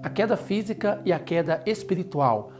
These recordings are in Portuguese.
A queda física e a queda espiritual.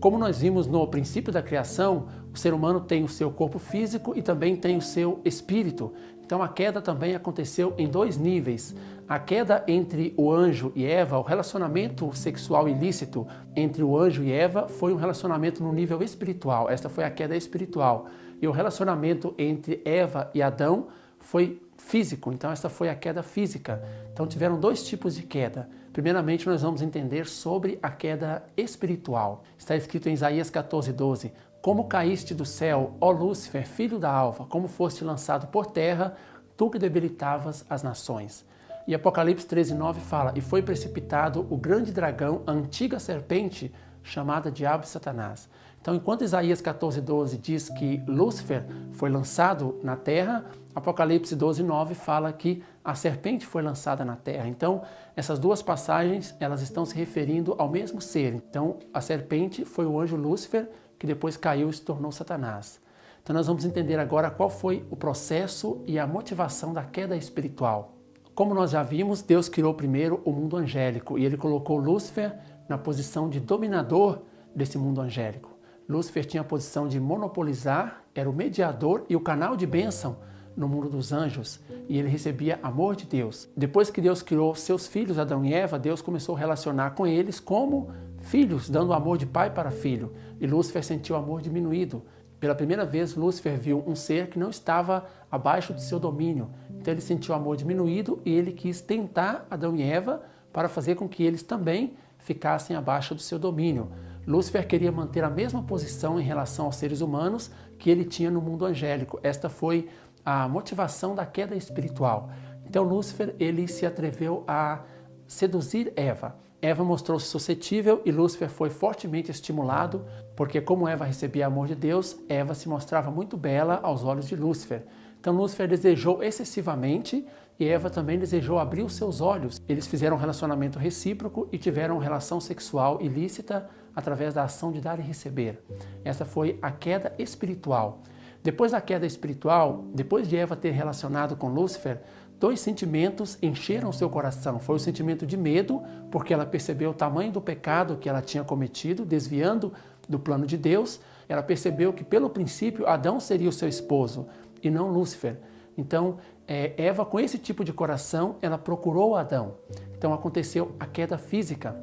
Como nós vimos no princípio da criação, o ser humano tem o seu corpo físico e também tem o seu espírito. Então a queda também aconteceu em dois níveis. A queda entre o anjo e Eva, o relacionamento sexual ilícito entre o anjo e Eva foi um relacionamento no nível espiritual. Esta foi a queda espiritual. E o relacionamento entre Eva e Adão foi físico, então essa foi a queda física. Então tiveram dois tipos de queda. Primeiramente nós vamos entender sobre a queda espiritual. Está escrito em Isaías 14:12, como caíste do céu, ó Lúcifer, filho da alva, como foste lançado por terra, tu que debilitavas as nações. E Apocalipse 13:9 fala, e foi precipitado o grande dragão, a antiga serpente, chamada Diabo e Satanás. Então, enquanto Isaías 14:12 diz que Lúcifer foi lançado na terra, Apocalipse 12:9 fala que a serpente foi lançada na terra. Então, essas duas passagens, elas estão se referindo ao mesmo ser. Então, a serpente foi o anjo Lúcifer, que depois caiu e se tornou Satanás. Então, nós vamos entender agora qual foi o processo e a motivação da queda espiritual. Como nós já vimos, Deus criou primeiro o mundo angélico e ele colocou Lúcifer na posição de dominador desse mundo angélico. Lúcifer tinha a posição de monopolizar, era o mediador e o canal de bênção no mundo dos anjos, e ele recebia amor de Deus. Depois que Deus criou seus filhos, Adão e Eva, Deus começou a relacionar com eles como filhos, dando amor de pai para filho, e Lúcifer sentiu o amor diminuído. Pela primeira vez, Lúcifer viu um ser que não estava abaixo do seu domínio, então ele sentiu o amor diminuído e ele quis tentar Adão e Eva para fazer com que eles também ficassem abaixo do seu domínio. Lúcifer queria manter a mesma posição em relação aos seres humanos que ele tinha no mundo angélico. Esta foi a motivação da queda espiritual. Então Lúcifer, ele se atreveu a seduzir Eva. Eva mostrou-se suscetível e Lúcifer foi fortemente estimulado, porque como Eva recebia amor de Deus, Eva se mostrava muito bela aos olhos de Lúcifer. Então Lúcifer desejou excessivamente e Eva também desejou abrir os seus olhos. Eles fizeram um relacionamento recíproco e tiveram relação sexual ilícita através da ação de dar e receber. Essa foi a queda espiritual. Depois da queda espiritual, depois de Eva ter relacionado com Lúcifer, dois sentimentos encheram seu coração. Foi o sentimento de medo, porque ela percebeu o tamanho do pecado que ela tinha cometido, desviando do plano de Deus. Ela percebeu que, pelo princípio, Adão seria o seu esposo e não Lúcifer. Então, Eva, com esse tipo de coração, ela procurou Adão. Então, aconteceu a queda física.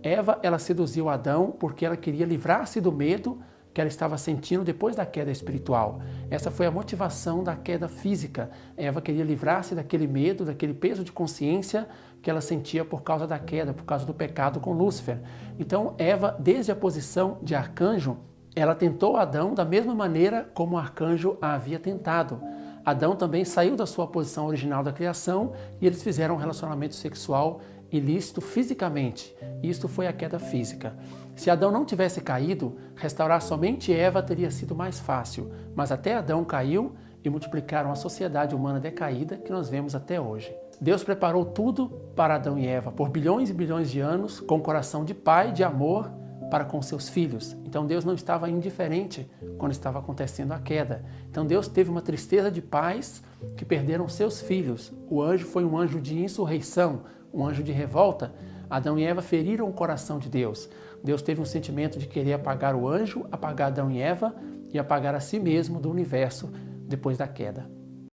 Eva, ela seduziu Adão porque ela queria livrar-se do medo que ela estava sentindo depois da queda espiritual. Essa foi a motivação da queda física. Eva queria livrar-se daquele medo, daquele peso de consciência que ela sentia por causa da queda, por causa do pecado com Lúcifer. Então, Eva, desde a posição de arcanjo, ela tentou Adão da mesma maneira como o arcanjo a havia tentado. Adão também saiu da sua posição original da criação e eles fizeram um relacionamento sexual ilícito fisicamente. Isto foi a queda física. Se Adão não tivesse caído, restaurar somente Eva teria sido mais fácil, mas até Adão caiu e multiplicaram a sociedade humana decaída que nós vemos até hoje. Deus preparou tudo para Adão e Eva por bilhões e bilhões de anos, com coração de pai, de amor para com seus filhos. Então Deus não estava indiferente quando estava acontecendo a queda. Então Deus teve uma tristeza de pais que perderam seus filhos. O anjo foi um anjo de insurreição, um anjo de revolta. Adão e Eva feriram o coração de Deus. Deus teve um sentimento de querer apagar o anjo, apagar Adão e Eva e apagar a si mesmo do universo depois da queda.